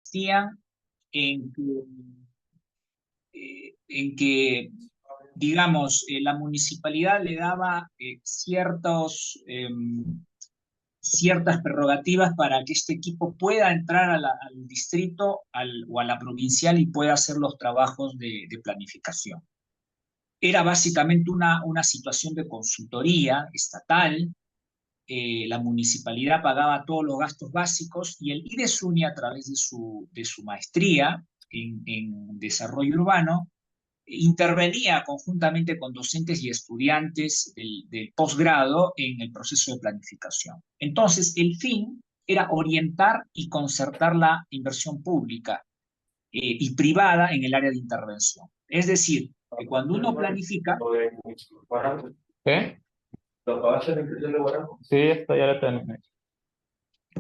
consistían en que digamos, la municipalidad le daba ciertas prerrogativas para que este equipo pueda entrar al distrito o a la provincial y pueda hacer los trabajos de planificación. Era básicamente una situación de consultoría estatal. La municipalidad pagaba todos los gastos básicos y el IDESUNI, a través de su maestría en desarrollo urbano, intervenía conjuntamente con docentes y estudiantes del posgrado en el proceso de planificación. Entonces, el fin era orientar y concertar la inversión pública y privada en el área de intervención. Es decir, que cuando uno planifica... ¿Qué? Sí, esto ya lo tengo.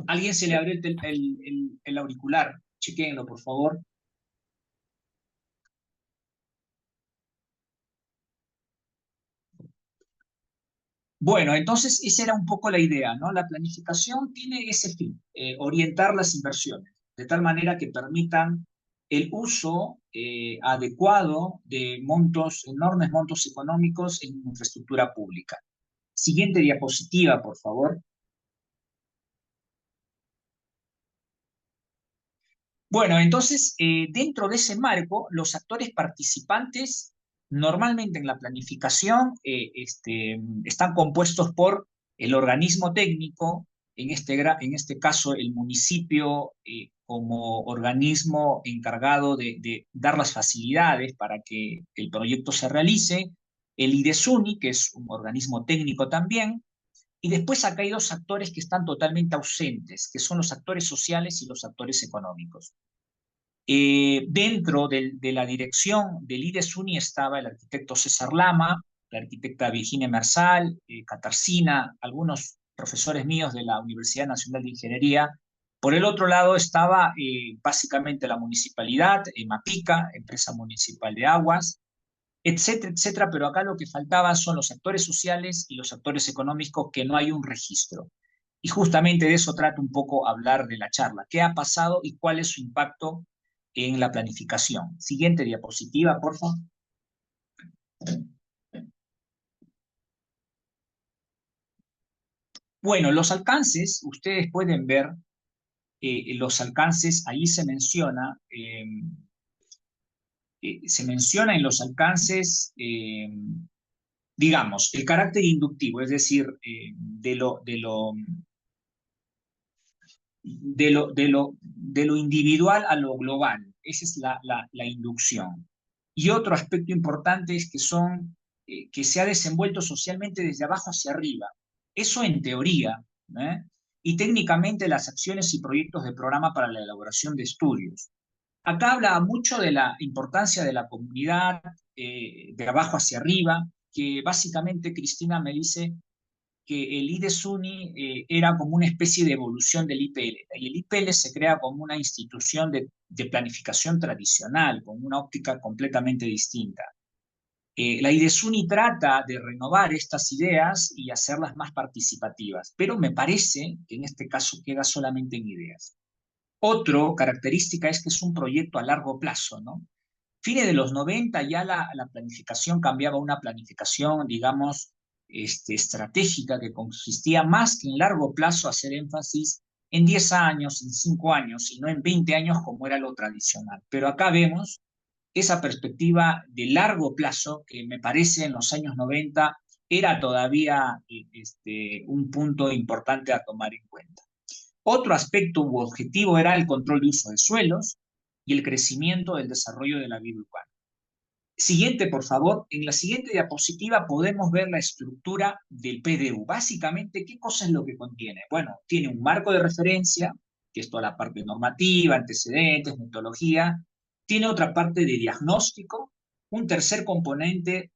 Alguien se le abrió el auricular. Chequéenlo, por favor. Bueno, entonces esa era un poco la idea, ¿no? La planificación tiene ese fin, orientar las inversiones, de tal manera que permitan el uso adecuado de enormes montos económicos en infraestructura pública. Siguiente diapositiva, por favor. Bueno, entonces, dentro de ese marco, los actores participantes normalmente en la planificación están compuestos por el organismo técnico, en este caso el municipio como organismo encargado de dar las facilidades para que el proyecto se realice, el IDESUNI, que es un organismo técnico también, y después acá hay dos actores que están totalmente ausentes, que son los actores sociales y los actores económicos. Dentro de la dirección del IDESUNI estaba el arquitecto César Lama, la arquitecta Virginia Mersal, Katarzyna, algunos profesores míos de la Universidad Nacional de Ingeniería. Por el otro lado estaba básicamente la municipalidad, MAPICA, Empresa Municipal de Aguas, etcétera, etcétera, pero acá lo que faltaba son los actores sociales y los actores económicos, que no hay un registro. Y justamente de eso trata un poco hablar de la charla. ¿Qué ha pasado y cuál es su impacto en la planificación? Siguiente diapositiva, por favor. Bueno, los alcances, ustedes pueden ver los alcances, ahí se menciona en los alcances, digamos, el carácter inductivo, es decir, de lo individual a lo global. Esa es la inducción. Y otro aspecto importante es que se ha desenvuelto socialmente desde abajo hacia arriba. Eso en teoría, ¿eh? Y técnicamente las acciones y proyectos de programa para la elaboración de estudios. Acá habla mucho de la importancia de la comunidad, de abajo hacia arriba, que básicamente Cristina me dice que el IDESUNI era como una especie de evolución del IPL. Y el IPL se crea como una institución de planificación tradicional, con una óptica completamente distinta. La IDESUNI trata de renovar estas ideas y hacerlas más participativas, pero me parece que en este caso queda solamente en ideas. Otra característica es que es un proyecto a largo plazo, ¿no? Fines de los 90 ya la planificación cambiaba a una planificación, digamos, estratégica, que consistía más que en largo plazo hacer énfasis en 10 años, en 5 años, y no en 20 años como era lo tradicional. Pero acá vemos esa perspectiva de largo plazo que me parece en los años 90 era todavía un punto importante a tomar en cuenta. Otro aspecto u objetivo era el control de uso de suelos y el crecimiento del desarrollo de la vida urbana. Siguiente, por favor. En la siguiente diapositiva podemos ver la estructura del PDU. Básicamente, ¿qué cosa es lo que contiene? Bueno, tiene un marco de referencia, que es toda la parte normativa, antecedentes, metodología. Tiene otra parte de diagnóstico. Un tercer componente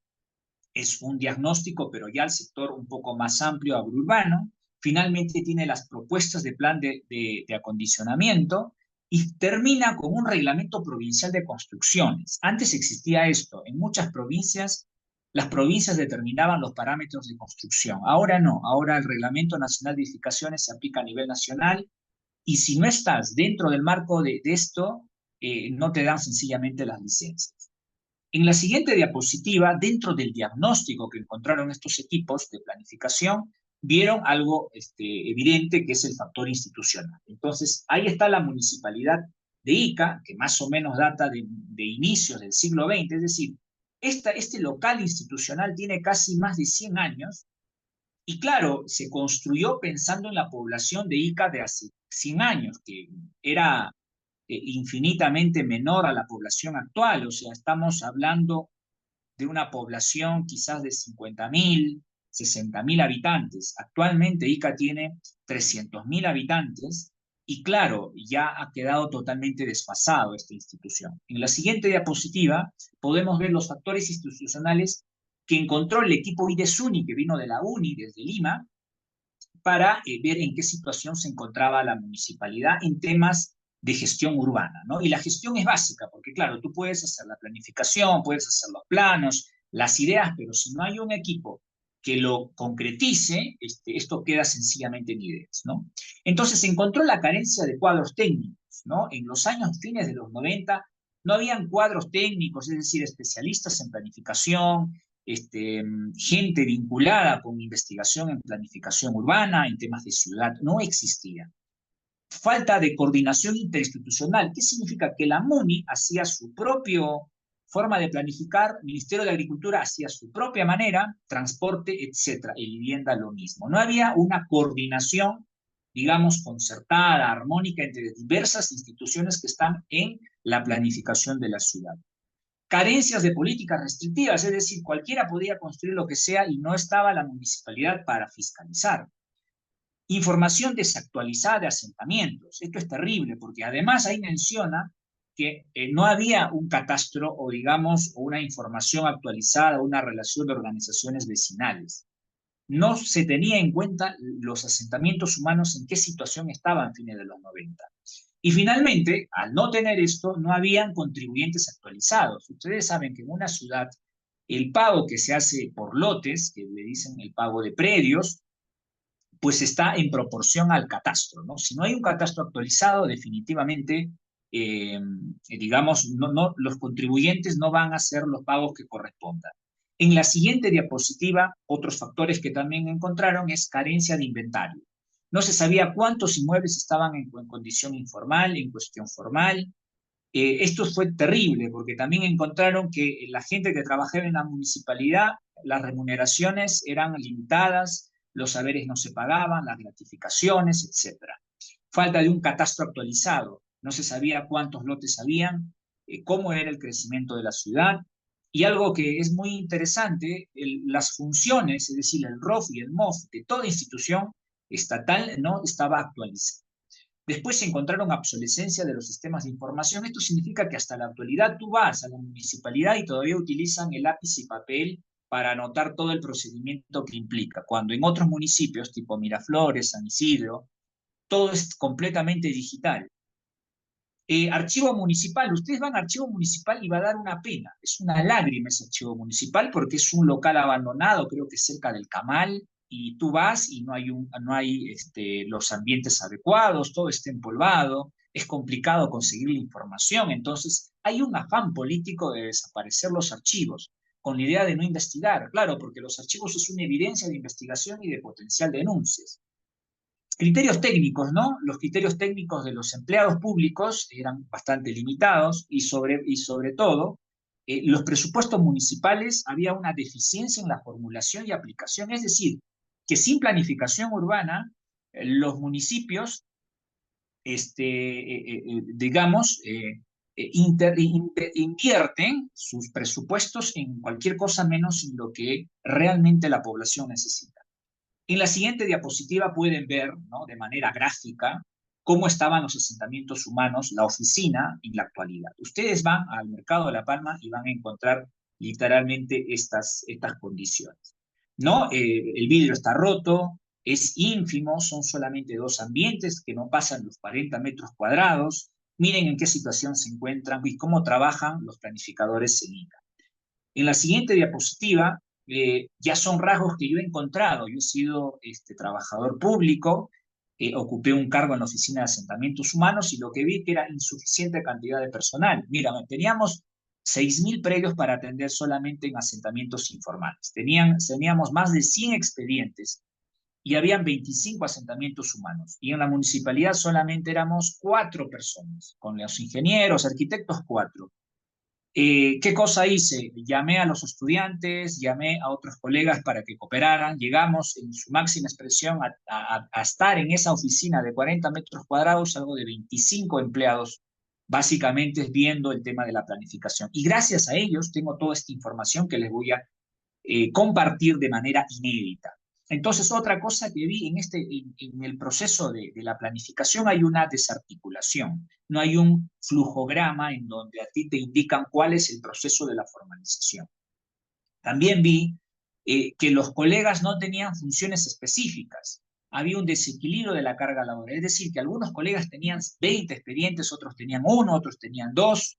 es un diagnóstico, pero ya al sector un poco más amplio, agrourbano. Finalmente tiene las propuestas de plan de acondicionamiento y termina con un reglamento provincial de construcciones. Antes existía esto, en muchas provincias, las provincias determinaban los parámetros de construcción. Ahora no, ahora el Reglamento Nacional de Edificaciones se aplica a nivel nacional y si no estás dentro del marco de esto, no te dan sencillamente las licencias. En la siguiente diapositiva, dentro del diagnóstico que encontraron estos equipos de planificación, vieron algo evidente, que es el factor institucional. Entonces, ahí está la municipalidad de Ica, que más o menos data de inicios del siglo XX, es decir, este local institucional tiene casi más de 100 años, y claro, se construyó pensando en la población de Ica de hace 100 años, que era infinitamente menor a la población actual. O sea, estamos hablando de una población quizás de 50.000, 60.000 habitantes. Actualmente Ica tiene 300.000 habitantes y claro, ya ha quedado totalmente desfasado esta institución. En la siguiente diapositiva podemos ver los factores institucionales que encontró el equipo IDESUNI, que vino de la UNI desde Lima, para ver en qué situación se encontraba la municipalidad en temas de gestión urbana, ¿no? Y la gestión es básica, porque claro, tú puedes hacer la planificación, puedes hacer los planos, las ideas, pero si no hay un equipo que lo concretice, esto queda sencillamente en ideas, ¿no? Entonces se encontró la carencia de cuadros técnicos, ¿no? En los años fines de los 90 no habían cuadros técnicos, es decir, especialistas en planificación, gente vinculada con investigación en planificación urbana, en temas de ciudad, no existía. Falta de coordinación interinstitucional. ¿Qué significa? Que la MUNI hacía su propia forma de planificar, el Ministerio de Agricultura hacía su propia manera, transporte, etcétera, y vivienda lo mismo. No había una coordinación, digamos, concertada, armónica entre diversas instituciones que están en la planificación de la ciudad. Carencias de políticas restrictivas, es decir, cualquiera podía construir lo que sea y no estaba la municipalidad para fiscalizar. Información desactualizada de asentamientos. Esto es terrible porque además ahí menciona que no había un catastro o digamos una información actualizada, una relación de organizaciones vecinales. No se tenía en cuenta los asentamientos humanos en qué situación estaban a fines de los 90. Y finalmente, al no tener esto, no habían contribuyentes actualizados. Ustedes saben que en una ciudad el pago que se hace por lotes, que le dicen el pago de predios, pues está en proporción al catastro, ¿no? Si no hay un catastro actualizado, definitivamente, digamos, los contribuyentes no van a hacer los pagos que correspondan. En la siguiente diapositiva, otros factores que también encontraron es carencia de inventario. No se sabía cuántos inmuebles estaban en condición informal, en cuestión formal. Esto fue terrible porque también encontraron que la gente que trabajaba en la municipalidad, las remuneraciones eran limitadas, los saberes no se pagaban, las gratificaciones, etc. Falta de un catastro actualizado, no se sabía cuántos lotes habían, cómo era el crecimiento de la ciudad, y algo que es muy interesante, las funciones, es decir, el ROF y el MOF de toda institución estatal no estaba actualizada. Después se encontraron obsolescencia de los sistemas de información. Esto significa que hasta la actualidad tú vas a la municipalidad y todavía utilizan el lápiz y papel para anotar todo el procedimiento que implica, cuando en otros municipios, tipo Miraflores, San Isidro, todo es completamente digital. Archivo municipal, ustedes van a archivo municipal y va a dar una pena, es una lágrima ese archivo municipal porque es un local abandonado, creo que cerca del Camal, y tú vas y no hay los ambientes adecuados, todo está empolvado, es complicado conseguir la información, entonces hay un afán político de desaparecer los archivos, con la idea de no investigar, claro, porque los archivos es una evidencia de investigación y de potencial denuncias. Criterios técnicos, ¿no? Los criterios técnicos de los empleados públicos eran bastante limitados y sobre todo, los presupuestos municipales había una deficiencia en la formulación y aplicación, es decir, que sin planificación urbana, los municipios, digamos, invierten sus presupuestos en cualquier cosa menos en lo que realmente la población necesita. En la siguiente diapositiva pueden ver, ¿no?, de manera gráfica cómo estaban los asentamientos humanos, la oficina en la actualidad. Ustedes van al mercado de La Palma y van a encontrar literalmente estas condiciones, ¿no? El vidrio está roto, es ínfimo, son solamente 2 ambientes que no pasan los 40 metros cuadrados. Miren en qué situación se encuentran y cómo trabajan los planificadores en ICA. En la siguiente diapositiva, ya son rasgos que yo he encontrado. Yo he sido trabajador público ocupé un cargo en la Oficina de Asentamientos Humanos y lo que vi que era insuficiente cantidad de personal. Mira, teníamos 6.000 predios para atender solamente en asentamientos informales. Teníamos más de 100 expedientes y habían 25 asentamientos humanos. Y en la municipalidad solamente éramos 4 personas, con los ingenieros, arquitectos, 4. ¿Qué cosa hice? Llamé a los estudiantes, llamé a otros colegas para que cooperaran, llegamos en su máxima expresión a estar en esa oficina de 40 metros cuadrados, algo de 25 empleados, básicamente viendo el tema de la planificación. Y gracias a ellos tengo toda esta información que les voy a compartir de manera inédita. Entonces, otra cosa que vi en el proceso de la planificación hay una desarticulación, no hay un flujograma en donde a ti te indican cuál es el proceso de la formalización. También vi que los colegas no tenían funciones específicas, había un desequilibrio de la carga laboral, es decir, que algunos colegas tenían 20 expedientes, otros tenían 1, otros tenían 2,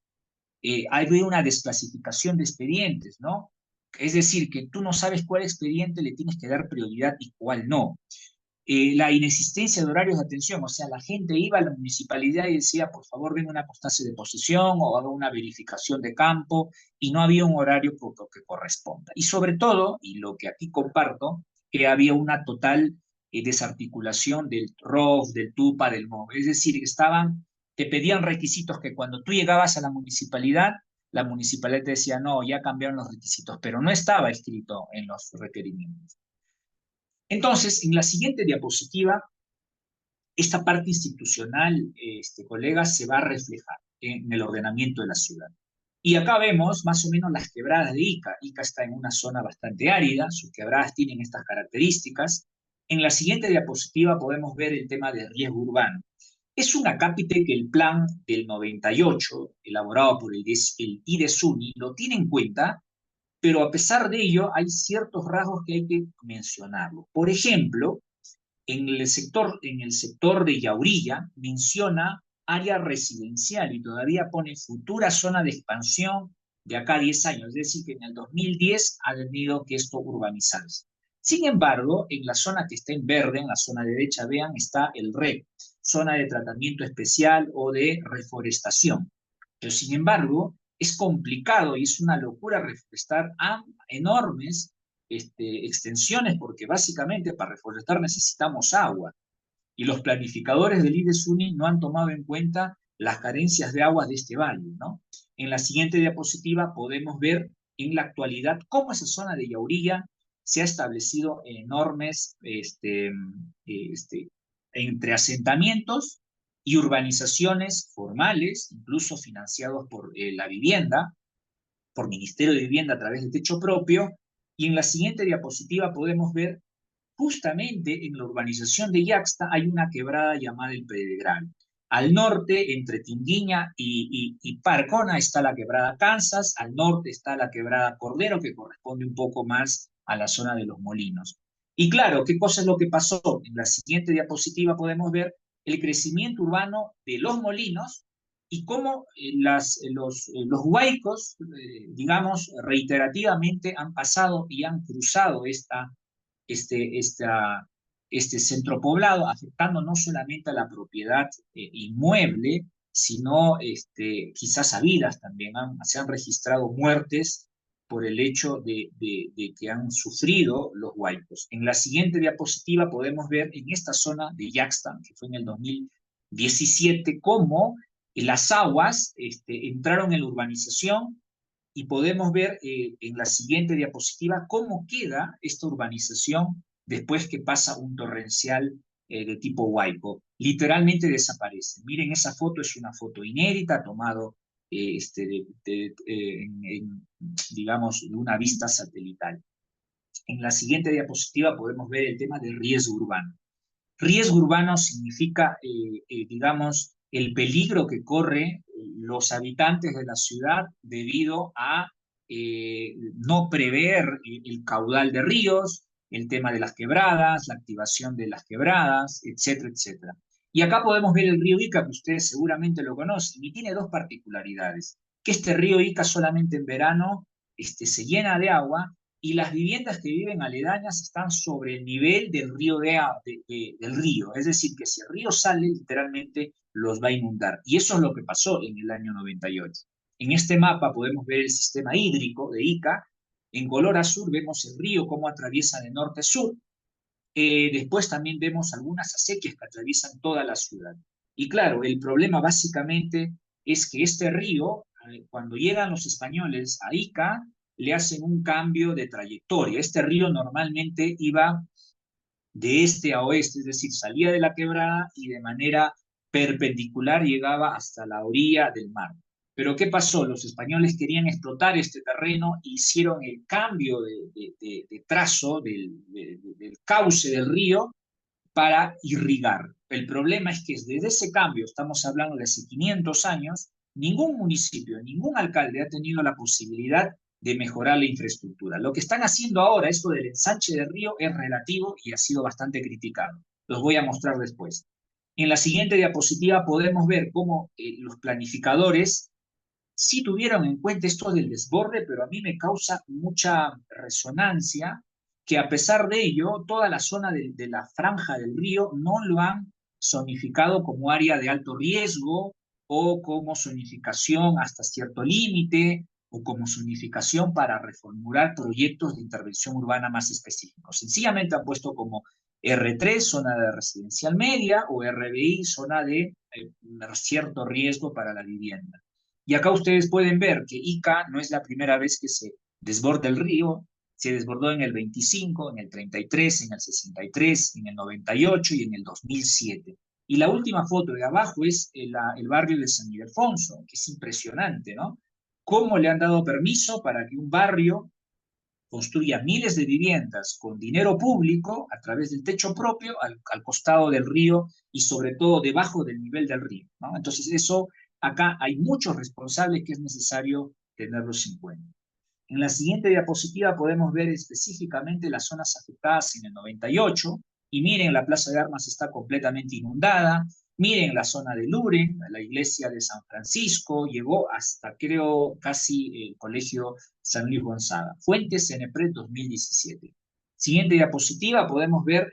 había una desclasificación de expedientes, ¿no? Es decir, que tú no sabes cuál expediente le tienes que dar prioridad y cuál no. La inexistencia de horarios de atención, o sea, la gente iba a la municipalidad y decía, por favor, ven una constancia de posesión o haga una verificación de campo, y no había un horario que corresponda. Y sobre todo, y lo que aquí comparto, que había una total desarticulación del ROF, del TUPA, del MOV. Es decir, te pedían requisitos que cuando tú llegabas a la municipalidad te decía, no, ya cambiaron los requisitos, pero no estaba escrito en los requerimientos. Entonces, en la siguiente diapositiva, esta parte institucional, colegas, se va a reflejar en el ordenamiento de la ciudad. Y acá vemos más o menos las quebradas de Ica. Ica está en una zona bastante árida, sus quebradas tienen estas características. En la siguiente diapositiva podemos ver el tema de riesgo urbano. Es un acápite que el plan del 98, elaborado por el IDESUNI, lo tiene en cuenta, pero a pesar de ello hay ciertos rasgos que hay que mencionarlo. Por ejemplo, en el sector de Yaurilla menciona área residencial y todavía pone futura zona de expansión de acá a 10 años, es decir, que en el 2010 ha tenido que esto urbanizarse. Sin embargo, en la zona que está en verde, en la zona derecha, vean, está el REP, zona de tratamiento especial o de reforestación. Pero sin embargo, es complicado y es una locura reforestar enormes extensiones, porque básicamente para reforestar necesitamos agua. Y los planificadores del IDESUNI no han tomado en cuenta las carencias de aguas de este valle, ¿no? En la siguiente diapositiva podemos ver en la actualidad cómo esa zona de Yaurilla se ha establecido en enormes entre asentamientos y urbanizaciones formales, incluso financiados por la vivienda, por Ministerio de Vivienda a través de techo propio. Y en la siguiente diapositiva podemos ver justamente en la urbanización de Yaxta hay una quebrada llamada el Pedregal. Al norte, entre Tinguiña y Parcona, está la quebrada Kansas, al norte está la quebrada Cordero, que corresponde un poco más a la zona de los Molinos. Y claro, ¿qué cosa es lo que pasó? En la siguiente diapositiva podemos ver el crecimiento urbano de los Molinos y cómo los huaicos, digamos, reiterativamente han pasado y han cruzado este, esta, este centro poblado, afectando no solamente a la propiedad inmueble, sino quizás a vidas también. Se han registrado muertes por el hecho de que han sufrido los huaicos. En la siguiente diapositiva podemos ver en esta zona de Yaxta, que fue en el 2017, cómo las aguas entraron en la urbanización, y podemos ver en la siguiente diapositiva cómo queda esta urbanización después que pasa un torrencial de tipo Huayco. Literalmente desaparece. Miren, esa foto es una foto inédita, tomado digamos, de una vista satelital. En la siguiente diapositiva podemos ver el tema del riesgo urbano. Riesgo urbano significa, digamos, el peligro que corren los habitantes de la ciudad debido a no prever el caudal de ríos, el tema de las quebradas, la activación de las quebradas, etcétera, etcétera. Y acá podemos ver el río Ica, que ustedes seguramente lo conocen, y tiene dos particularidades. Que este río Ica solamente en verano se llena de agua, y las viviendas que viven aledañas están sobre el nivel del río, del río. Es decir, que si el río sale, literalmente los va a inundar. Y eso es lo que pasó en el año 98. En este mapa podemos ver el sistema hídrico de Ica. En color azul vemos el río, cómo atraviesa de norte a sur. Después también vemos algunas acequias que atraviesan toda la ciudad. Y claro, el problema básicamente es que este río, cuando llegan los españoles a Ica, le hacen un cambio de trayectoria. Este río normalmente iba de este a oeste, es decir, salía de la quebrada y de manera perpendicular llegaba hasta la orilla del mar. Pero ¿qué pasó? Los españoles querían explotar este terreno e hicieron el cambio de trazo del cauce del río para irrigar. El problema es que desde ese cambio, estamos hablando de hace 500 años, ningún municipio, ningún alcalde ha tenido la posibilidad de mejorar la infraestructura. Lo que están haciendo ahora, esto del ensanche del río, es relativo y ha sido bastante criticado. Los voy a mostrar después. En la siguiente diapositiva podemos ver cómo los planificadores sí tuvieron en cuenta esto del desborde, pero a mí me causa mucha resonancia que a pesar de ello, toda la zona de la franja del río no lo han zonificado como área de alto riesgo o como zonificación hasta cierto límite o como zonificación para reformular proyectos de intervención urbana más específicos. Sencillamente han puesto como R3, zona de residencial media, o RBI, zona de cierto riesgo para la vivienda. Y acá ustedes pueden ver que Ica no es la primera vez que se desborda el río, se desbordó en el 25, en el 33, en el 63, en el 98 y en el 2007. Y la última foto de abajo es el barrio de San Ildefonso, que es impresionante, ¿no? ¿Cómo le han dado permiso para que un barrio construya miles de viviendas con dinero público a través del techo propio al costado del río y sobre todo debajo del nivel del río, ¿no? Entonces eso, acá hay muchos responsables que es necesario tenerlos en cuenta. En la siguiente diapositiva podemos ver específicamente las zonas afectadas en el 98, y miren, la Plaza de Armas está completamente inundada, miren la zona de Loure, la iglesia de San Francisco, llegó hasta, creo, casi el colegio San Luis Gonzaga. Fuentes CNPRED 2017. Siguiente diapositiva, podemos ver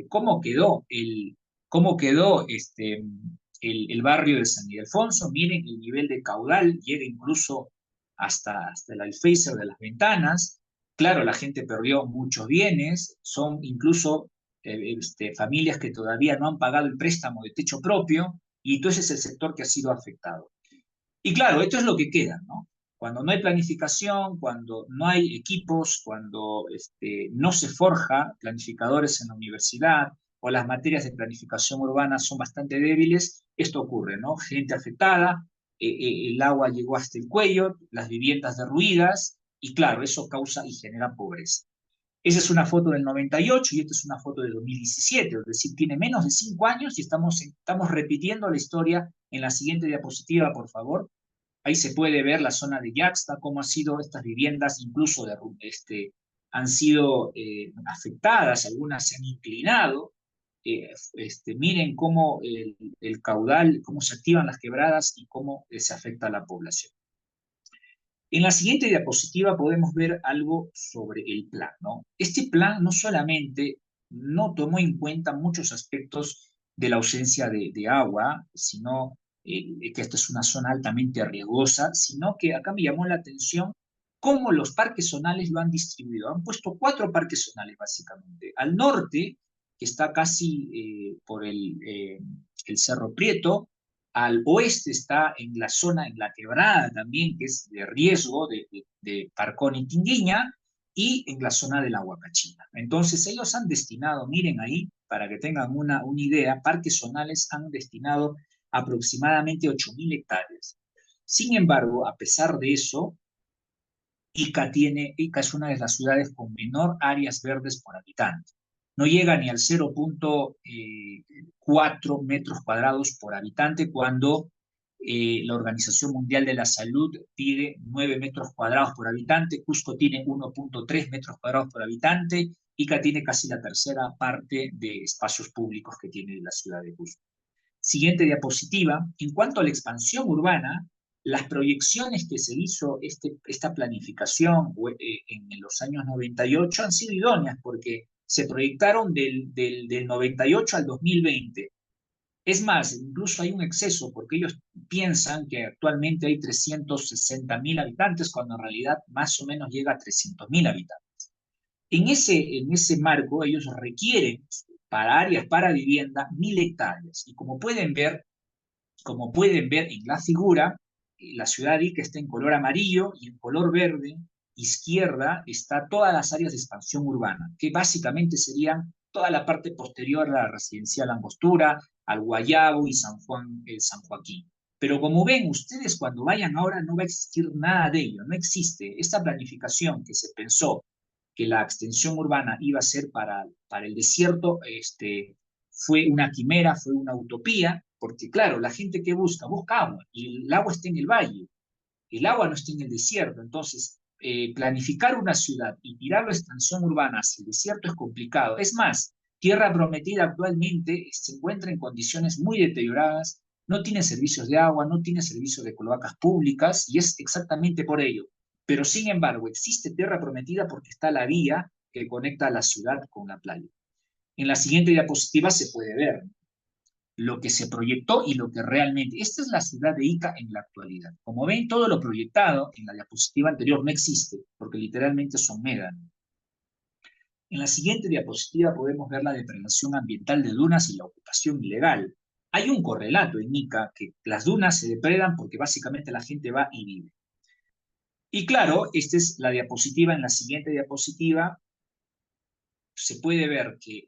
cómo quedó el barrio de San Ildefonso. Miren el nivel de caudal, llega incluso hasta el alféizar de las ventanas. Claro, la gente perdió muchos bienes, son incluso familias que todavía no han pagado el préstamo de techo propio, y entonces es el sector que ha sido afectado. Y claro, esto es lo que queda, ¿no? Cuando no hay planificación, cuando no hay equipos, cuando no se forja planificadores en la universidad o las materias de planificación urbana son bastante débiles, esto ocurre, ¿no? Gente afectada, el agua llegó hasta el cuello, las viviendas derruidas, y claro, eso causa y genera pobreza. Esa es una foto del 98 y esta es una foto de 2017, es decir, tiene menos de 5 años y estamos repitiendo la historia. En la siguiente diapositiva, por favor. Ahí se puede ver la zona de Yaxta, cómo han sido estas viviendas, incluso han sido afectadas, algunas se han inclinado. Miren cómo el caudal, cómo se activan las quebradas y cómo se afecta a la población. En la siguiente diapositiva podemos ver algo sobre el plan, ¿no? Este plan no solamente no tomó en cuenta muchos aspectos de la ausencia de agua, sino que esta es una zona altamente riesgosa, sino que acá me llamó la atención cómo los parques zonales lo han distribuido. Han puesto 4 parques zonales, básicamente. Al norte, que está casi por el Cerro Prieto. Al oeste está en la zona, en la quebrada también, que es de riesgo de Parcón y Tinguiña, y en la zona de la Huacachina. Entonces ellos han destinado, miren ahí, para que tengan una idea, parques zonales han destinado aproximadamente 8.000 hectáreas. Sin embargo, a pesar de eso, Ica es una de las ciudades con menor áreas verdes por habitante. No llega ni al 0.4 metros cuadrados por habitante, cuando la Organización Mundial de la Salud pide 9 metros cuadrados por habitante. Cusco tiene 1.3 metros cuadrados por habitante. Ica tiene casi la tercera parte de espacios públicos que tiene la ciudad de Cusco. Siguiente diapositiva. En cuanto a la expansión urbana, Las proyecciones que se hizo esta planificación en los años 98 han sido idóneas porque se proyectaron del 98 al 2020. Es más, incluso hay un exceso porque ellos piensan que actualmente hay 360.000 habitantes cuando en realidad más o menos llega a 300.000 habitantes. En ese marco ellos requieren para áreas para vivienda 1.000 hectáreas. Y como pueden ver en la figura, la ciudad de Ica está en color amarillo y en color verde, izquierda, está todas las áreas de expansión urbana, que básicamente serían toda la parte posterior a la residencial Angostura, al Guayabo y San Juan, San Joaquín. Pero como ven ustedes, cuando vayan ahora no va a existir nada de ello, no existe. Esta planificación que se pensó que la extensión urbana iba a ser para el desierto, fue una quimera, fue una utopía, porque claro, la gente que busca agua, y el agua está en el valle, el agua no está en el desierto, entonces planificar una ciudad y tirar la extensión urbana hacia el desierto es complicado. Es más, Tierra Prometida actualmente se encuentra en condiciones muy deterioradas, no tiene servicios de agua, no tiene servicios de cloacas públicas, y es exactamente por ello. Pero sin embargo, existe Tierra Prometida porque está la vía que conecta a la ciudad con la playa. En la siguiente diapositiva se puede ver lo que se proyectó y lo que realmente... Esta es la ciudad de Ica en la actualidad. Como ven, todo lo proyectado en la diapositiva anterior no existe, porque literalmente son médanos. En la siguiente diapositiva podemos ver la depredación ambiental de dunas y la ocupación ilegal. Hay un correlato en Ica que las dunas se depredan porque básicamente la gente va y vive. Y claro, esta es la diapositiva. En la siguiente diapositiva se puede ver que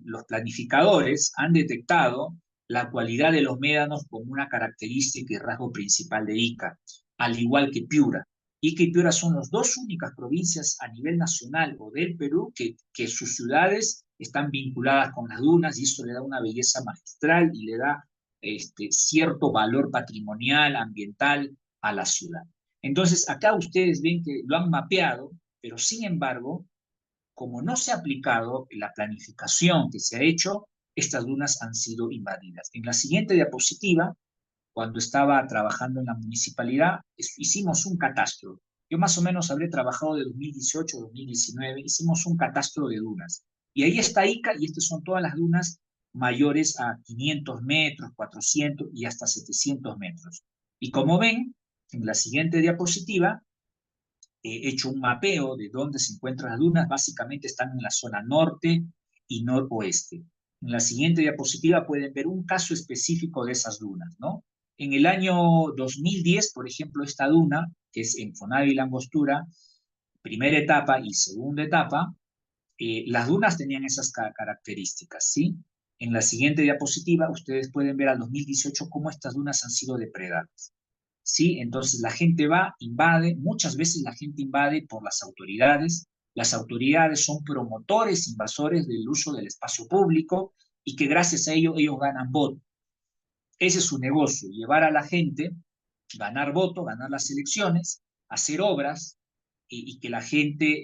los planificadores han detectado la cualidad de los médanos como una característica y rasgo principal de Ica, al igual que Piura. Ica y Piura son las dos únicas provincias a nivel nacional o del Perú que sus ciudades están vinculadas con las dunas, y eso le da una belleza magistral y le da cierto valor patrimonial, ambiental a la ciudad. Entonces, acá ustedes ven que lo han mapeado, pero sin embargo, como no se ha aplicado la planificación que se ha hecho, estas dunas han sido invadidas. En la siguiente diapositiva, cuando estaba trabajando en la municipalidad, hicimos un catastro. Yo más o menos habré trabajado de 2018 a 2019, hicimos un catastro de dunas. Y ahí está Ica, y estas son todas las dunas mayores a 500 metros, 400 y hasta 700 metros. Y como ven, en la siguiente diapositiva, he hecho un mapeo de dónde se encuentran las dunas. Básicamente están en la zona norte y noroeste. En la siguiente diapositiva pueden ver un caso específico de esas dunas, ¿no? En el año 2010, por ejemplo, esta duna, que es en Fonavi y la Angostura, primera etapa y segunda etapa, las dunas tenían esas características, ¿sí? En la siguiente diapositiva, ustedes pueden ver al 2018 cómo estas dunas han sido depredadas. ¿Sí? Entonces la gente va, invade, muchas veces la gente invade por las autoridades son promotores, invasores del uso del espacio público y que gracias a ello ellos ganan voto. Ese es su negocio, llevar a la gente, ganar voto, ganar las elecciones, hacer obras y que la gente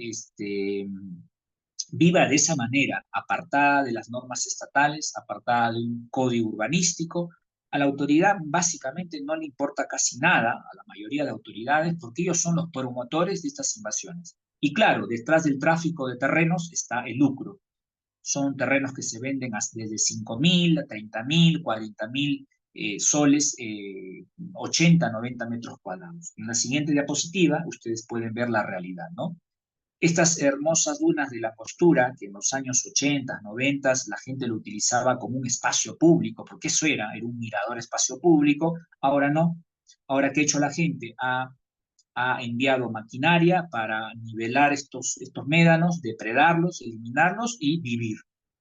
viva de esa manera, apartada de las normas estatales, apartada de un código urbanístico. A la autoridad básicamente no le importa casi nada, a la mayoría de autoridades, porque ellos son los promotores de estas invasiones. Y claro, detrás del tráfico de terrenos está el lucro. Son terrenos que se venden desde 5.000, 30.000, 40.000 soles, 80, 90 metros cuadrados. En la siguiente diapositiva ustedes pueden ver la realidad, ¿no? Estas hermosas dunas de la Angostura, que en los años 80, 90, la gente lo utilizaba como un espacio público, porque eso era un mirador espacio público, ahora no. Ahora, ¿qué ha hecho la gente? Ha enviado maquinaria para nivelar estos médanos, depredarlos, eliminarlos y vivir,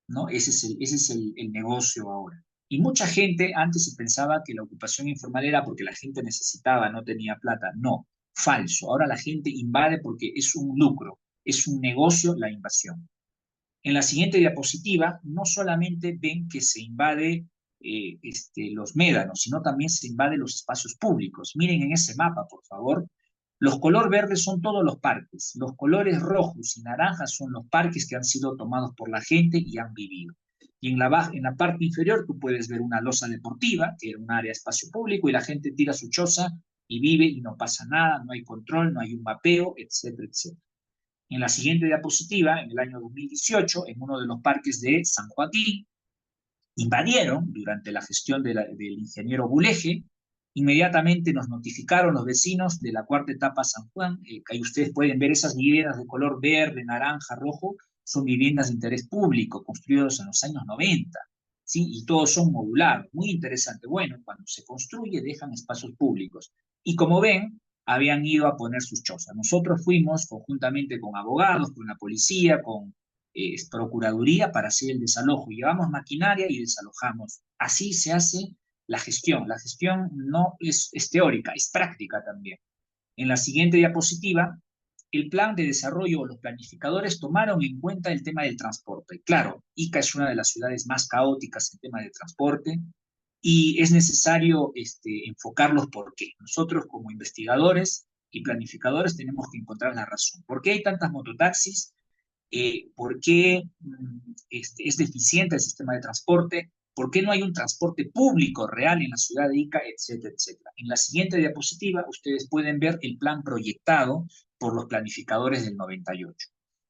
¿no? Ese es el negocio ahora. Y mucha gente antes se pensaba que la ocupación informal era porque la gente necesitaba, no tenía plata. No, falso. Ahora la gente invade porque es un lucro, es un negocio la invasión. En la siguiente diapositiva no solamente ven que se invade los médanos, sino también se invade los espacios públicos. Miren en ese mapa, por favor. Los color verdes son todos los parques. Los colores rojos y naranjas son los parques que han sido tomados por la gente y han vivido. Y en la parte inferior tú puedes ver una losa deportiva, que era un área de espacio público, y la gente tira su choza y vive y no pasa nada, no hay control, no hay un mapeo, etcétera, etcétera. En la siguiente diapositiva, en el año 2018, en uno de los parques de San Joaquín, invadieron durante la gestión del ingeniero Buleje. Inmediatamente nos notificaron los vecinos de la cuarta etapa San Juan, que ahí ustedes pueden ver esas viviendas de color verde, naranja, rojo, son viviendas de interés público, construidos en los años 90, ¿sí? Y todos son modulados, muy interesante. Bueno, cuando se construye dejan espacios públicos. Y como ven, habían ido a poner sus chozas. Nosotros fuimos conjuntamente con abogados, con la policía, con procuraduría para hacer el desalojo. Llevamos maquinaria y desalojamos. Así se hace la gestión. La gestión no es teórica, es práctica también. En la siguiente diapositiva, el plan de desarrollo, los planificadores tomaron en cuenta el tema del transporte. Claro, Ica es una de las ciudades más caóticas en tema de transporte y es necesario enfocarlos por qué. Nosotros como investigadores y planificadores tenemos que encontrar la razón. ¿Por qué hay tantas mototaxis? ¿Por qué es deficiente el sistema de transporte? ¿Por qué no hay un transporte público real en la ciudad de Ica? Etcétera, etcétera. En la siguiente diapositiva ustedes pueden ver el plan proyectado por los planificadores del 98.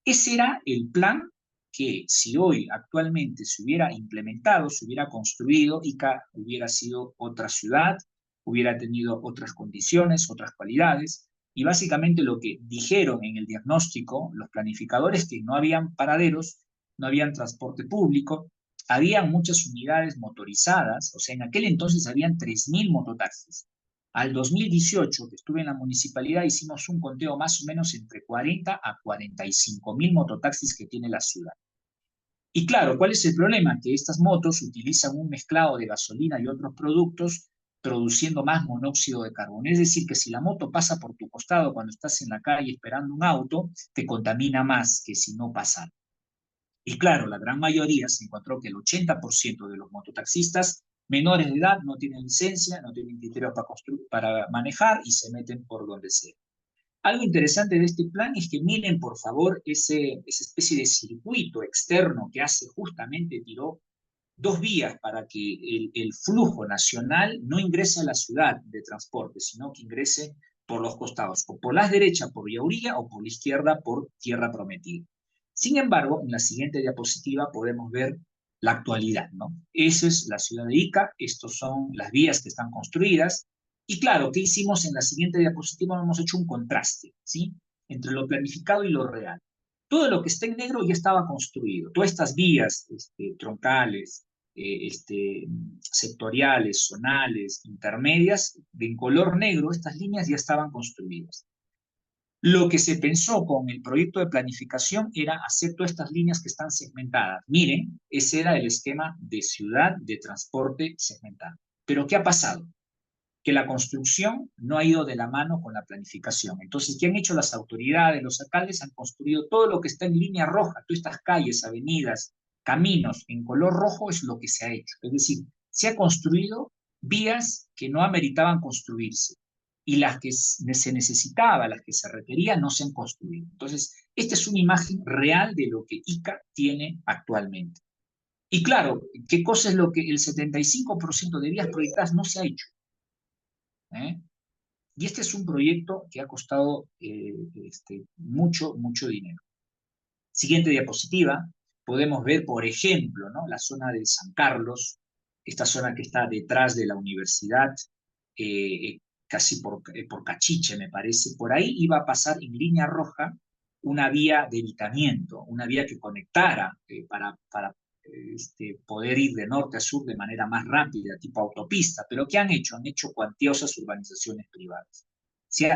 Ese era el plan que si hoy actualmente se hubiera implementado, se hubiera construido, Ica hubiera sido otra ciudad, hubiera tenido otras condiciones, otras cualidades. Y básicamente lo que dijeron en el diagnóstico los planificadores que no habían paraderos, no habían transporte público, habían muchas unidades motorizadas, o sea, en aquel entonces habían 3.000 mototaxis. Al 2018, que estuve en la municipalidad, hicimos un conteo más o menos entre 40 a 45.000 mototaxis que tiene la ciudad. Y claro, ¿cuál es el problema? Que estas motos utilizan un mezclado de gasolina y otros productos produciendo más monóxido de carbono. Es decir, que si la moto pasa por tu costado cuando estás en la calle esperando un auto, te contamina más que si no pasara. Y claro, la gran mayoría se encontró que el 80% de los mototaxistas menores de edad no tienen licencia, no tienen criterios para manejar y se meten por donde sea. Algo interesante de este plan es que miren, por favor, esa especie de circuito externo que hace justamente, tiró 2 vías para que el flujo nacional no ingrese a la ciudad de transporte, sino que ingrese por los costados, o por la derecha por Vía Urilla, o por la izquierda por Tierra Prometida. Sin embargo, en la siguiente diapositiva podemos ver la actualidad, ¿no? Esa es la ciudad de Ica, estas son las vías que están construidas, y claro, ¿qué hicimos en la siguiente diapositiva? Hemos hecho un contraste, ¿sí? Entre lo planificado y lo real. Todo lo que está en negro ya estaba construido. Todas estas vías troncales, sectoriales, zonales, intermedias, en color negro, estas líneas ya estaban construidas. Lo que se pensó con el proyecto de planificación era hacer todas estas líneas que están segmentadas. Miren, ese era el esquema de ciudad de transporte segmentado. Pero ¿qué ha pasado? Que la construcción no ha ido de la mano con la planificación. Entonces, ¿qué han hecho las autoridades? Los alcaldes han construido todo lo que está en línea roja, todas estas calles, avenidas, caminos en color rojo es lo que se ha hecho. Es decir, se ha construido vías que no ameritaban construirse y las que se necesitaba, las que se requerían, no se han construido. Entonces, esta es una imagen real de lo que Ica tiene actualmente. Y claro, ¿qué cosa es lo que el 75% de vías proyectadas no se ha hecho? Y este es un proyecto que ha costado mucho, mucho dinero. Siguiente diapositiva, podemos ver, por ejemplo, ¿no? La zona de San Carlos, esta zona que está detrás de la universidad, casi por Cachiche, me parece. Por ahí iba a pasar en línea roja una vía de evitamiento, una vía que conectara para poder ir de norte a sur de manera más rápida, tipo autopista. Pero ¿qué han hecho? Han hecho cuantiosas urbanizaciones privadas. Se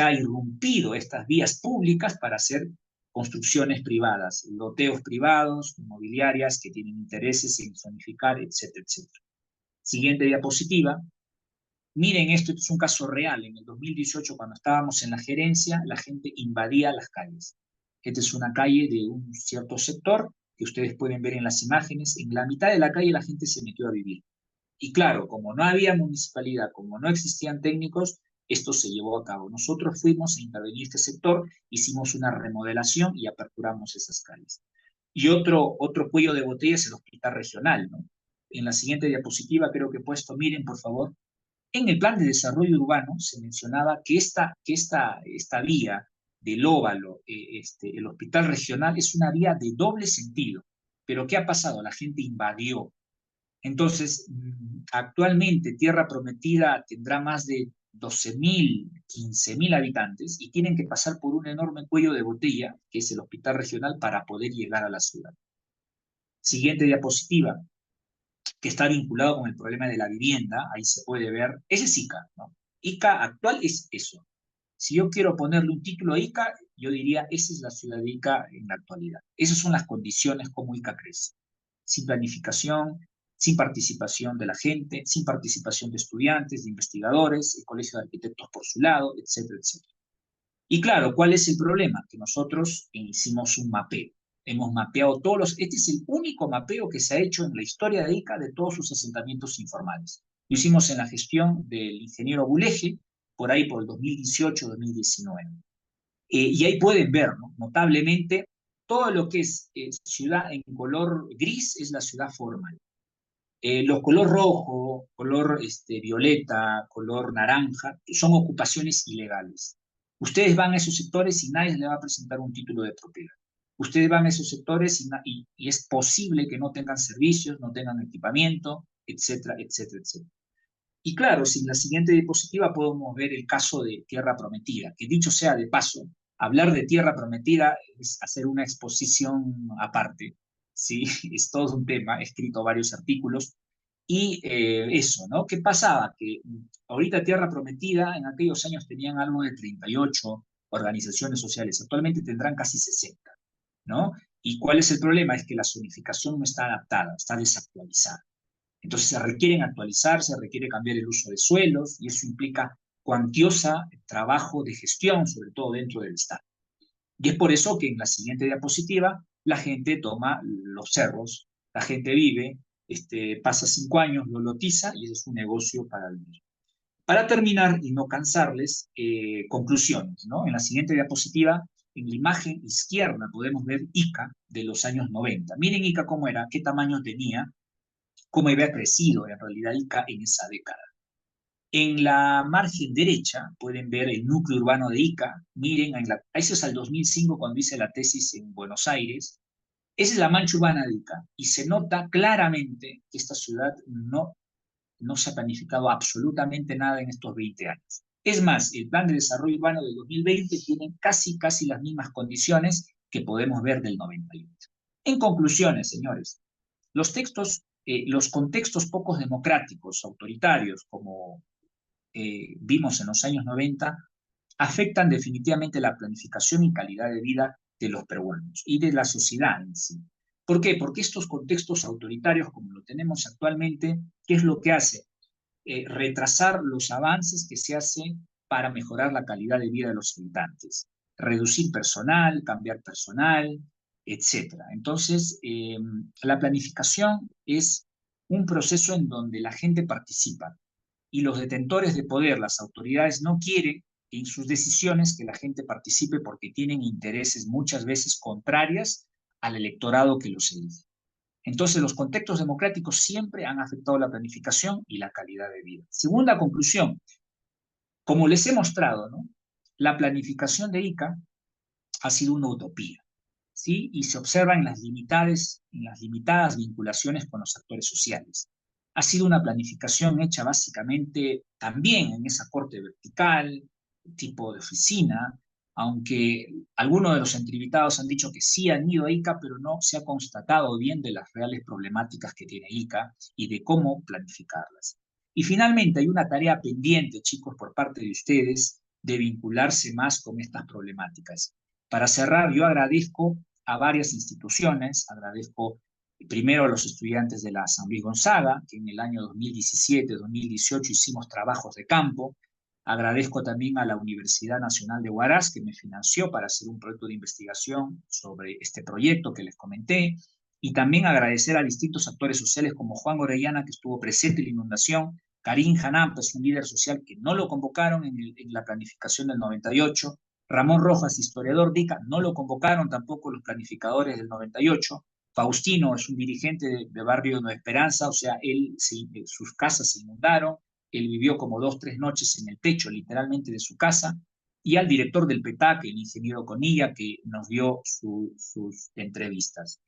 ha irrumpido estas vías públicas para hacer construcciones privadas, loteos privados, inmobiliarias que tienen intereses en zonificar, etcétera, etcétera. Siguiente diapositiva. Miren, esto es un caso real. En el 2018, cuando estábamos en la gerencia, la gente invadía las calles. Esta es una calle de un cierto sector que ustedes pueden ver en las imágenes. En la mitad de la calle la gente se metió a vivir. Y claro, como no había municipalidad, como no existían técnicos, esto se llevó a cabo. Nosotros fuimos a intervenir este sector, hicimos una remodelación y aperturamos esas calles. Y otro cuello de botella es el hospital regional, ¿no? En la siguiente diapositiva creo que he puesto, miren por favor, En el plan de desarrollo urbano se mencionaba que esta vía del Óvalo, el hospital regional, es una vía de doble sentido. Pero ¿qué ha pasado? La gente invadió. Entonces, actualmente Tierra Prometida tendrá más de 12.000, 15.000 habitantes y tienen que pasar por un enorme cuello de botella, que es el hospital regional, para poder llegar a la ciudad. Siguiente diapositiva, que está vinculado con el problema de la vivienda, ahí se puede ver, ese es ICA, ¿no? ICA actual es eso. Si yo quiero ponerle un título a ICA, yo diría, esa es la ciudad de ICA en la actualidad. Esas son las condiciones como ICA crece. Sin planificación, sin participación de la gente, sin participación de estudiantes, de investigadores, el colegio de arquitectos por su lado, etcétera, etcétera. Y claro, ¿cuál es el problema? Que nosotros hicimos un mapeo. Hemos mapeado todos los... Este es el único mapeo que se ha hecho en la historia de ICA de todos sus asentamientos informales. Lo hicimos en la gestión del ingeniero Buleje, por ahí por el 2018-2019. Y ahí pueden ver, ¿no? Notablemente, todo lo que es ciudad en color gris es la ciudad formal. Los color rojo, color violeta, color naranja, son ocupaciones ilegales. Ustedes van a esos sectores y nadie les va a presentar un título de propiedad. Ustedes van a esos sectores y es posible que no tengan servicios, no tengan equipamiento, etcétera, etcétera, etcétera. Y claro, si en la siguiente diapositiva podemos ver el caso de Tierra Prometida, que dicho sea de paso, hablar de Tierra Prometida es hacer una exposición aparte, ¿sí? Es todo un tema, he escrito varios artículos, y eso, ¿no? ¿Qué pasaba? Que ahorita Tierra Prometida en aquellos años tenían algo de 38 organizaciones sociales, actualmente tendrán casi 60, ¿no? ¿Y cuál es el problema? Es que la zonificación no está adaptada, está desactualizada. Entonces se requieren actualizar, se requiere cambiar el uso de suelos y eso implica cuantiosa trabajo de gestión, sobre todo dentro del Estado. Y es por eso que en la siguiente diapositiva la gente toma los cerros, la gente vive, pasa 5 años, lo lotiza y es un negocio para vivir. Para terminar y no cansarles, conclusiones, ¿no? En la siguiente diapositiva, en la imagen izquierda podemos ver Ica de los años 90. Miren Ica cómo era, qué tamaño tenía, cómo había crecido en realidad Ica en esa década. En la margen derecha pueden ver el núcleo urbano de Ica. Miren, eso es al 2005 cuando hice la tesis en Buenos Aires. Esa es la mancha urbana de Ica y se nota claramente que esta ciudad no se ha planificado absolutamente nada en estos 20 años. Es más, el plan de desarrollo urbano del 2020 tiene casi las mismas condiciones que podemos ver del 98. En conclusiones, señores, los contextos pocos democráticos, autoritarios, como vimos en los años 90, afectan definitivamente la planificación y calidad de vida de los peruanos y de la sociedad en sí. ¿Por qué? Porque estos contextos autoritarios, como lo tenemos actualmente, ¿qué es lo que hace? Retrasar los avances que se hacen para mejorar la calidad de vida de los habitantes, reducir personal, cambiar personal, etcétera. Entonces, la planificación es un proceso en donde la gente participa y los detentores de poder, las autoridades, no quieren en sus decisiones que la gente participe porque tienen intereses muchas veces contrarias al electorado que los elige. Entonces, los contextos democráticos siempre han afectado la planificación y la calidad de vida. Segunda conclusión, como les he mostrado, ¿no? La planificación de ICA ha sido una utopía, ¿sí? Y se observa en las limitadas vinculaciones con los actores sociales. Ha sido una planificación hecha básicamente también en esa corte vertical, tipo de oficina, aunque algunos de los entrevistados han dicho que sí han ido a ICA, pero no se ha constatado bien de las reales problemáticas que tiene ICA y de cómo planificarlas. Y finalmente hay una tarea pendiente, chicos, por parte de ustedes, de vincularse más con estas problemáticas. Para cerrar, yo agradezco a varias instituciones, agradezco primero a los estudiantes de la San Luis Gonzaga, que en el año 2017-2018 hicimos trabajos de campo. Agradezco también a la Universidad Nacional de Huaraz, que me financió para hacer un proyecto de investigación sobre este proyecto que les comenté. Y también agradecer a distintos actores sociales como Juan Orellana, que estuvo presente en la inundación, Karim Hanampa, es un líder social que no lo convocaron en la planificación del 98, Ramón Rojas, historiador de ICA, no lo convocaron tampoco los planificadores del 98, Faustino es un dirigente de barrio Nueva Esperanza, o sea, sus casas se inundaron, él vivió como 2, 3 noches en el techo, literalmente, de su casa, y al director del PETAC, el ingeniero Conilla, que nos dio sus entrevistas.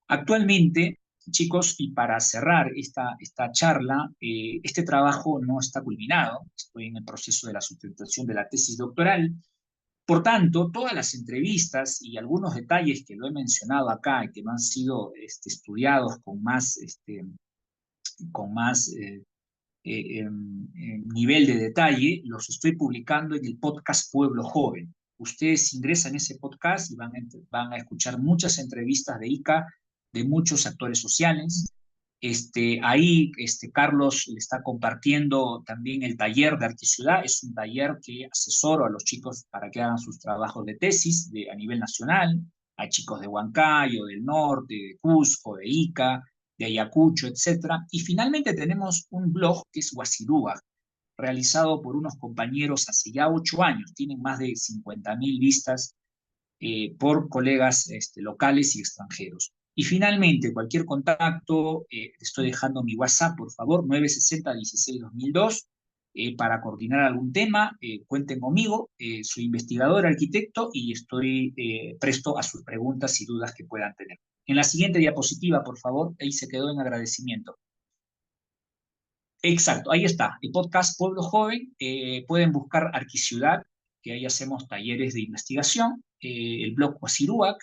Actualmente, chicos, y para cerrar esta charla, este trabajo no está culminado, estoy en el proceso de la sustentación de la tesis doctoral. Por tanto, todas las entrevistas y algunos detalles que lo he mencionado acá y que no han sido estudiados con más nivel de detalle, los estoy publicando en el podcast Pueblo Joven. Ustedes ingresan a ese podcast y van a escuchar muchas entrevistas de ICA, de muchos actores sociales. Ahí Carlos le está compartiendo también el taller de Arquiciudad. Es un taller que asesoro a los chicos para que hagan sus trabajos de tesis a nivel nacional. Hay chicos de Huancayo, del norte, de Cusco, de Ica, de Ayacucho, etcétera. Y finalmente tenemos un blog que es Guasirúa, realizado por unos compañeros hace ya 8 años. Tienen más de 50.000 vistas por colegas locales y extranjeros. Y finalmente, cualquier contacto, estoy dejando mi WhatsApp, por favor, 960-16-2002, para coordinar algún tema. Cuenten conmigo, soy investigador, arquitecto, y estoy presto a sus preguntas y dudas que puedan tener. En la siguiente diapositiva, por favor, ahí se quedó en agradecimiento. Exacto, ahí está, el podcast Pueblo Joven. Pueden buscar Arquiciudad, que ahí hacemos talleres de investigación, el blog Guasiruac,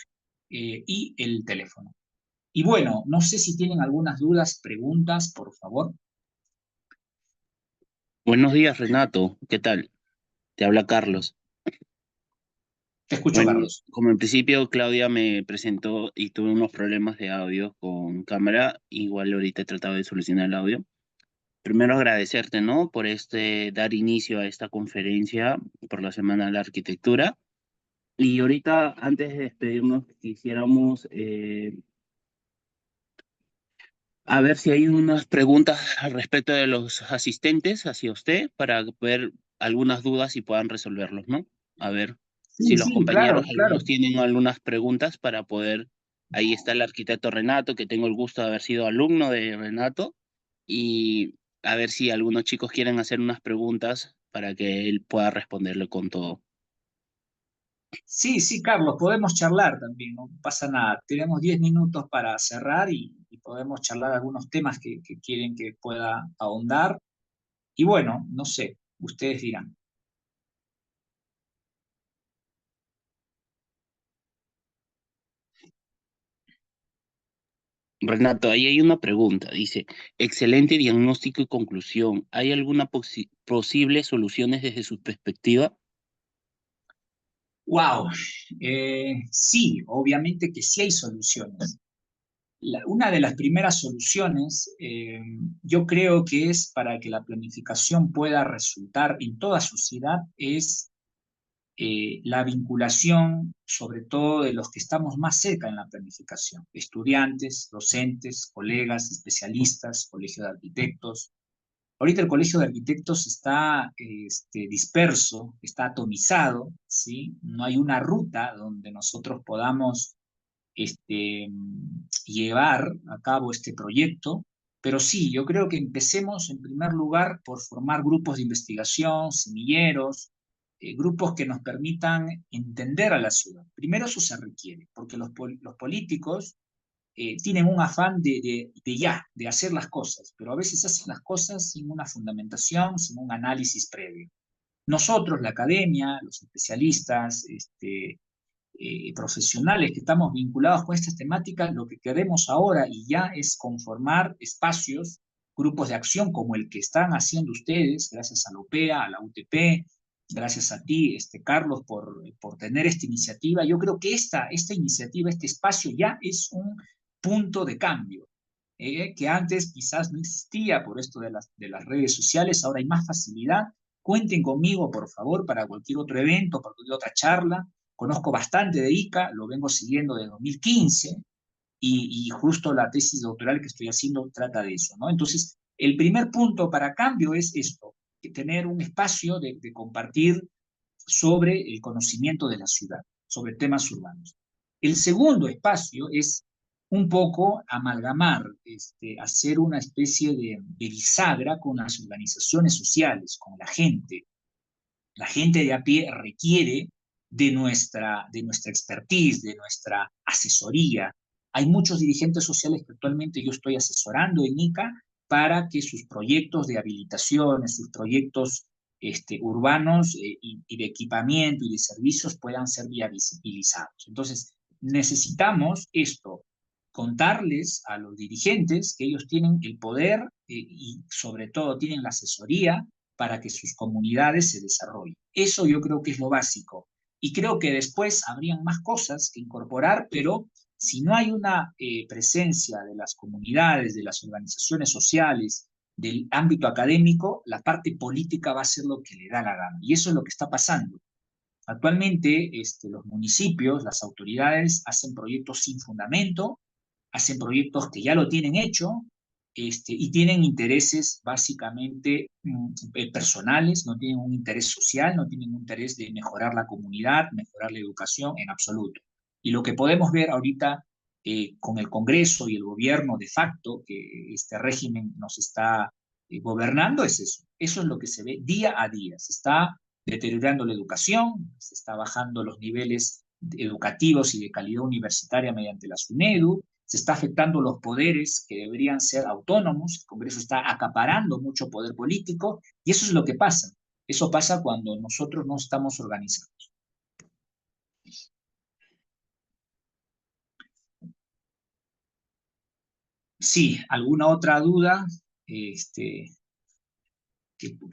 y el teléfono. Y bueno, no sé si tienen algunas dudas, preguntas, por favor. Buenos días, Renato. ¿Qué tal? Te habla Carlos. Te escucho, Bueno, Carlos. como en principio Claudia me presentó y tuve unos problemas de audio con cámara, igual ahorita he tratado de solucionar el audio. Primero agradecerte, ¿no? Por dar inicio a esta conferencia por la Semana de la Arquitectura. Y ahorita, antes de despedirnos, quisiéramos a ver si hay unas preguntas al respecto de los asistentes hacia usted para ver algunas dudas y puedan resolverlos, ¿no? A ver Sí, si los sí, claro, compañeros, claro. algunos tienen algunas preguntas para poder. Ahí está el arquitecto Renato, que tengo el gusto de haber sido alumno de Renato, y a ver si algunos chicos quieren hacer unas preguntas para que él pueda responderle con todo. Sí, sí, Carlos, podemos charlar también, no pasa nada. Tenemos 10 minutos para cerrar y podemos charlar algunos temas que quieren que pueda ahondar. Y bueno, no sé, ustedes dirán. Renato, ahí hay una pregunta. Dice, excelente diagnóstico y conclusión. ¿Hay alguna posible soluciones desde su perspectiva? Wow, sí, obviamente que sí hay soluciones. Una de las primeras soluciones, yo creo que es para que la planificación pueda resultar en toda sociedad, es la vinculación, sobre todo de los que estamos más cerca en la planificación, estudiantes, docentes, colegas, especialistas, colegio de arquitectos. Ahorita el colegio de arquitectos está disperso, está atomizado, ¿sí? No hay una ruta donde nosotros podamos llevar a cabo este proyecto, pero sí, yo creo que empecemos en primer lugar por formar grupos de investigación, semilleros, grupos que nos permitan entender a la ciudad. Primero eso se requiere, porque los políticos tienen un afán de hacer las cosas, pero a veces hacen las cosas sin una fundamentación, sin un análisis previo. Nosotros, la academia, los especialistas, profesionales que estamos vinculados con estas temáticas, lo que queremos ahora y ya es conformar espacios, grupos de acción como el que están haciendo ustedes, gracias a la OPEA, a la UTP, gracias a ti, Carlos, por tener esta iniciativa. Yo creo que esta iniciativa, este espacio ya es un punto de cambio, que antes quizás no existía por esto de las redes sociales, ahora hay más facilidad. Cuenten conmigo, por favor, para cualquier otro evento, para cualquier otra charla. Conozco bastante de ICA, lo vengo siguiendo desde 2015 y justo la tesis doctoral que estoy haciendo trata de eso, ¿no? Entonces, el primer punto para cambio es esto, que tener un espacio de compartir sobre el conocimiento de la ciudad, sobre temas urbanos. El segundo espacio es un poco amalgamar, hacer una especie de bisagra con las organizaciones sociales, con la gente. La gente de a pie requiere de nuestra expertise, de nuestra asesoría. Hay muchos dirigentes sociales que actualmente yo estoy asesorando en ICA para que sus proyectos de habilitaciones, sus proyectos urbanos y de equipamiento y de servicios puedan ser viabilizados. Entonces, necesitamos esto, contarles a los dirigentes que ellos tienen el poder y sobre todo tienen la asesoría para que sus comunidades se desarrollen. Eso yo creo que es lo básico. Y creo que después habrían más cosas que incorporar, pero si no hay una presencia de las comunidades, de las organizaciones sociales, del ámbito académico, la parte política va a ser lo que le da la gana. Y eso es lo que está pasando. Actualmente los municipios, las autoridades hacen proyectos sin fundamento, hacen proyectos que ya lo tienen hecho, y tienen intereses básicamente personales, no tienen un interés social, no tienen un interés de mejorar la comunidad, mejorar la educación en absoluto. Y lo que podemos ver ahorita con el Congreso y el gobierno de facto, que este régimen nos está gobernando, es eso. Eso es lo que se ve día a día. Se está deteriorando la educación, se está bajando los niveles educativos y de calidad universitaria mediante la SUNEDU, se está afectando los poderes que deberían ser autónomos, el Congreso está acaparando mucho poder político, y eso es lo que pasa. Eso pasa cuando nosotros no estamos organizados. Sí, ¿alguna otra duda que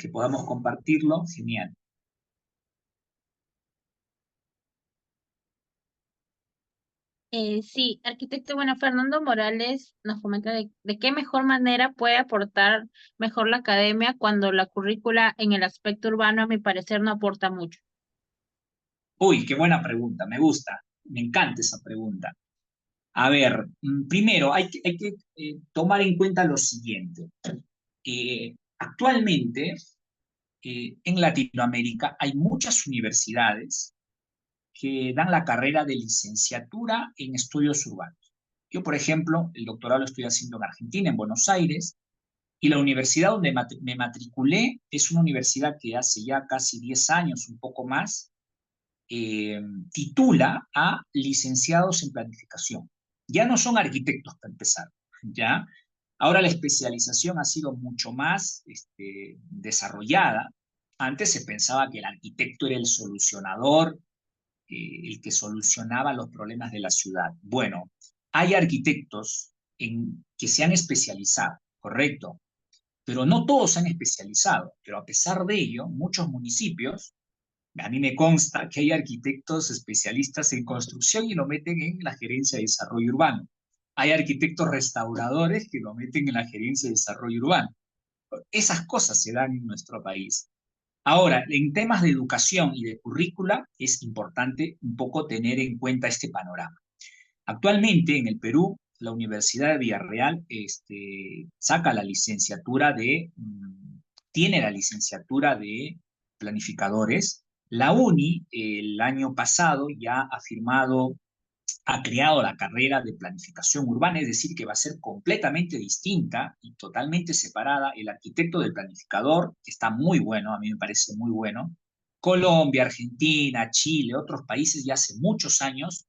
podamos compartirlo? Genial. Sí, arquitecto, bueno, Fernando Morales nos comenta de qué mejor manera puede aportar mejor la academia cuando la currícula en el aspecto urbano, a mi parecer, no aporta mucho. Uy, qué buena pregunta, me gusta, me encanta esa pregunta. A ver, primero hay que tomar en cuenta lo siguiente. Actualmente, en Latinoamérica hay muchas universidades que dan la carrera de licenciatura en estudios urbanos. Yo, por ejemplo, el doctorado lo estoy haciendo en Argentina, en Buenos Aires, y la universidad donde me matriculé es una universidad que hace ya casi 10 años, un poco más, eh, titula a licenciados en planificación. Ya no son arquitectos para empezar, ¿ya? Ahora la especialización ha sido mucho más desarrollada. Antes se pensaba que el arquitecto era el solucionador, el que solucionaba los problemas de la ciudad. Bueno, hay arquitectos que se han especializado, correcto, pero no todos se han especializado. Pero a pesar de ello, muchos municipios, a mí me consta que hay arquitectos especialistas en construcción y lo meten en la gerencia de desarrollo urbano. Hay arquitectos restauradores que lo meten en la gerencia de desarrollo urbano. Esas cosas se dan en nuestro país. Ahora, en temas de educación y de currícula, es importante un poco tener en cuenta este panorama. Actualmente en el Perú, la Universidad de Villarreal saca la licenciatura tiene la licenciatura de planificadores. La UNI el año pasado ya ha creado la carrera de planificación urbana, es decir, que va a ser completamente distinta y totalmente separada. El arquitecto del planificador, que está muy bueno, a mí me parece muy bueno. Colombia, Argentina, Chile, otros países ya hace muchos años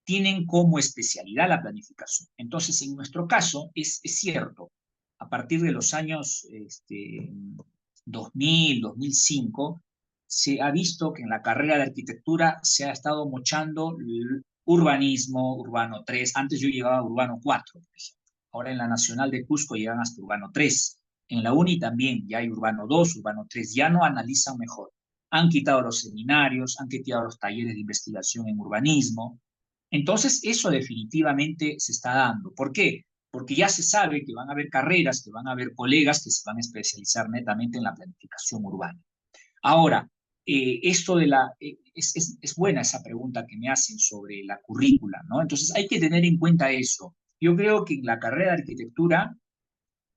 tienen como especialidad la planificación. Entonces, en nuestro caso, es cierto, a partir de los años 2000, 2005, se ha visto que en la carrera de arquitectura se ha estado mochando urbanismo, urbano 3. Antes yo llevaba a urbano 4, por ejemplo. Ahora en la Nacional de Cusco llegan hasta urbano 3. En la UNI también ya hay urbano 2, urbano 3. Ya no analizan mejor. Han quitado los seminarios, han quitado los talleres de investigación en urbanismo. Entonces, eso definitivamente se está dando. ¿Por qué? Porque ya se sabe que van a haber carreras, que van a haber colegas que se van a especializar netamente en la planificación urbana. Ahora, esto de es buena esa pregunta que me hacen sobre la currícula, ¿no? Entonces, hay que tener en cuenta eso. Yo creo que en la carrera de arquitectura,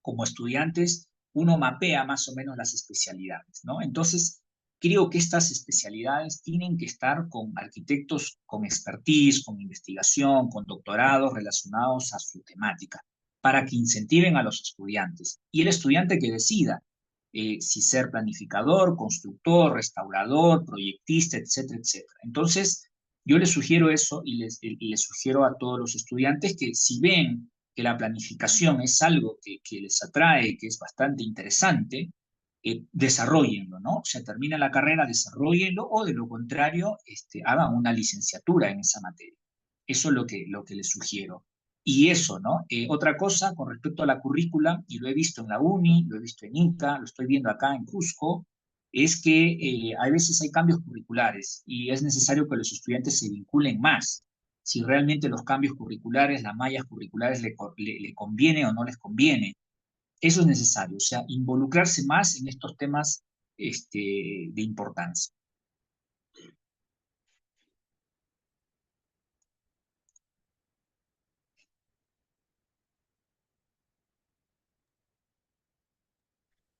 como estudiantes, uno mapea más o menos las especialidades, ¿no? Entonces, creo que estas especialidades tienen que estar con arquitectos con expertise, con investigación, con doctorados relacionados a su temática, para que incentiven a los estudiantes. Y el estudiante que decida si ser planificador, constructor, restaurador, proyectista, etcétera, etcétera. Entonces, yo les sugiero eso y les sugiero a todos los estudiantes que si ven que la planificación es algo que les atrae, que es bastante interesante, desarrollenlo, ¿no? O sea, termina la carrera, desarrollenlo, o de lo contrario, hagan una licenciatura en esa materia. Eso es lo que les sugiero. Y eso, ¿no? Otra cosa con respecto a la currícula, y lo he visto en la UNI, lo he visto en INCA, lo estoy viendo acá en Cusco, es que a veces hay cambios curriculares y es necesario que los estudiantes se vinculen más. Si realmente los cambios curriculares, las mallas curriculares le conviene o no les conviene. Eso es necesario, o sea, involucrarse más en estos temas de importancia.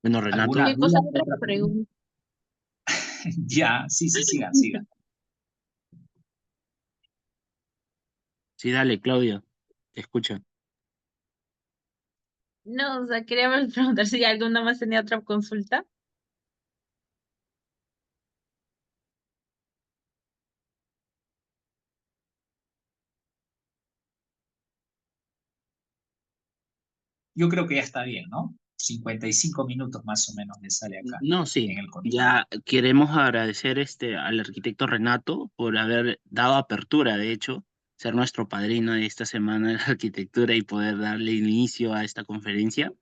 Bueno, Renato. ¿Alguna Chicos, duda? otra ¿Otra pregunta? pregunta. Ya, sí, sigan, sigan. Sí, dale, Claudia, te escucho. No, o sea, quería preguntar si alguno más tenía otra consulta. Yo creo que ya está bien, ¿no? 55 minutos más o menos me sale acá No, sí, en el control. ya queremos agradecer al arquitecto Renato por haber dado apertura, de hecho, ser nuestro padrino de esta semana de la arquitectura y poder darle inicio a esta conferencia.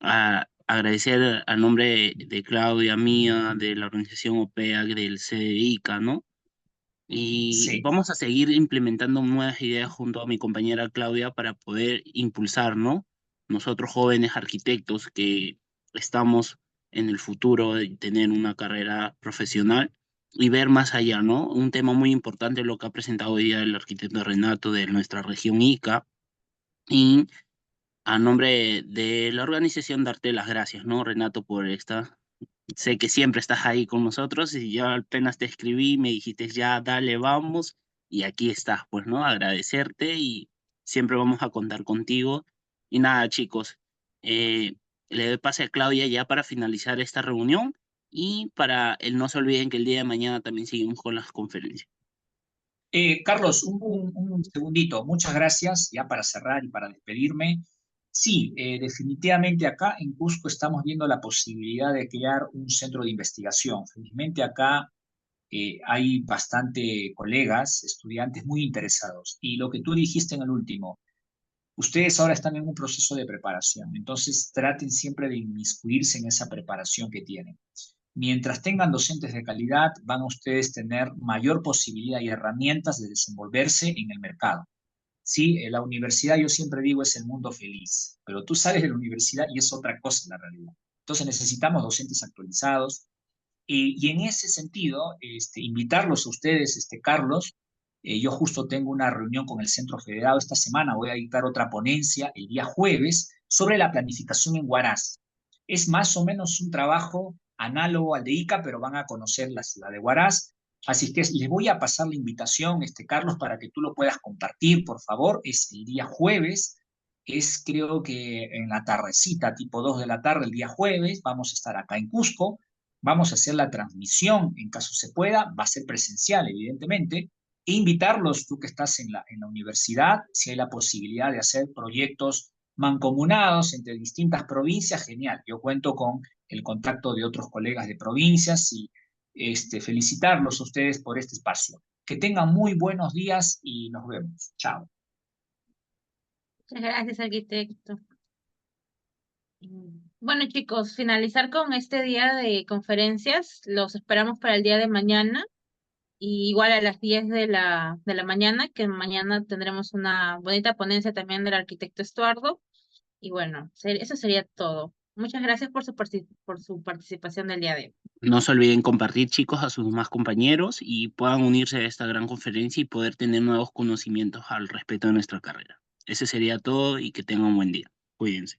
Agradecer a nombre de Claudia, mía, de la organización OPEA, del CDICA, ¿no? Y Sí, vamos a seguir implementando nuevas ideas junto a mi compañera Claudia para poder impulsar, ¿no? Nosotros jóvenes arquitectos que estamos en el futuro de tener una carrera profesional y ver más allá, ¿no? Un tema muy importante lo que ha presentado hoy día el arquitecto Renato de nuestra región Ica y a nombre de la organización darte las gracias, ¿no, Renato, por esta. Sé que siempre estás ahí con nosotros y yo apenas te escribí, me dijiste ya, dale, vamos, y aquí estás, pues, ¿no? Agradecerte y siempre vamos a contar contigo. Y nada, chicos, eh, le doy pase a Claudia ya para finalizar esta reunión y para el no se olviden que el día de mañana también seguimos con las conferencias. Carlos, un segundito. Muchas gracias, ya para cerrar y para despedirme. Sí, definitivamente acá en Cusco estamos viendo la posibilidad de crear un centro de investigación. Felizmente acá hay bastante colegas, estudiantes muy interesados. Y lo que tú dijiste en el último, ustedes ahora están en un proceso de preparación, entonces traten siempre de inmiscuirse en esa preparación que tienen. Mientras tengan docentes de calidad, van a ustedes tener mayor posibilidad y herramientas de desenvolverse en el mercado. Sí, la universidad, yo siempre digo, es el mundo feliz, pero tú sales de la universidad y es otra cosa la realidad. Entonces necesitamos docentes actualizados, y en ese sentido, invitarlos a ustedes, Carlos, yo justo tengo una reunión con el Centro Federado esta semana, voy a dictar otra ponencia el día jueves sobre la planificación en Huaraz. Es más o menos un trabajo análogo al de ICA, pero van a conocer la ciudad de Huaraz. Así que les voy a pasar la invitación, Carlos, para que tú lo puedas compartir, por favor. Es el día jueves, es creo que en la tardecita, tipo 2 de la tarde, el día jueves, vamos a estar acá en Cusco. Vamos a hacer la transmisión en caso se pueda, va a ser presencial, evidentemente, e invitarlos, tú que estás en la universidad, si hay la posibilidad de hacer proyectos mancomunados entre distintas provincias, genial. Yo cuento con el contacto de otros colegas de provincias y felicitarlos a ustedes por este espacio. Que tengan muy buenos días y nos vemos. Chao. Muchas gracias, arquitecto. Bueno, chicos, finalizar con este día de conferencias. Los esperamos para el día de mañana. Y igual a las 10 de la mañana, que mañana tendremos una bonita ponencia también del arquitecto Estuardo. Y bueno, eso sería todo. Muchas gracias por por su participación del día de hoy. No se olviden compartir, chicos, a sus demás compañeros y puedan unirse a esta gran conferencia y poder tener nuevos conocimientos al respecto de nuestra carrera. Ese sería todo y que tengan un buen día. Cuídense.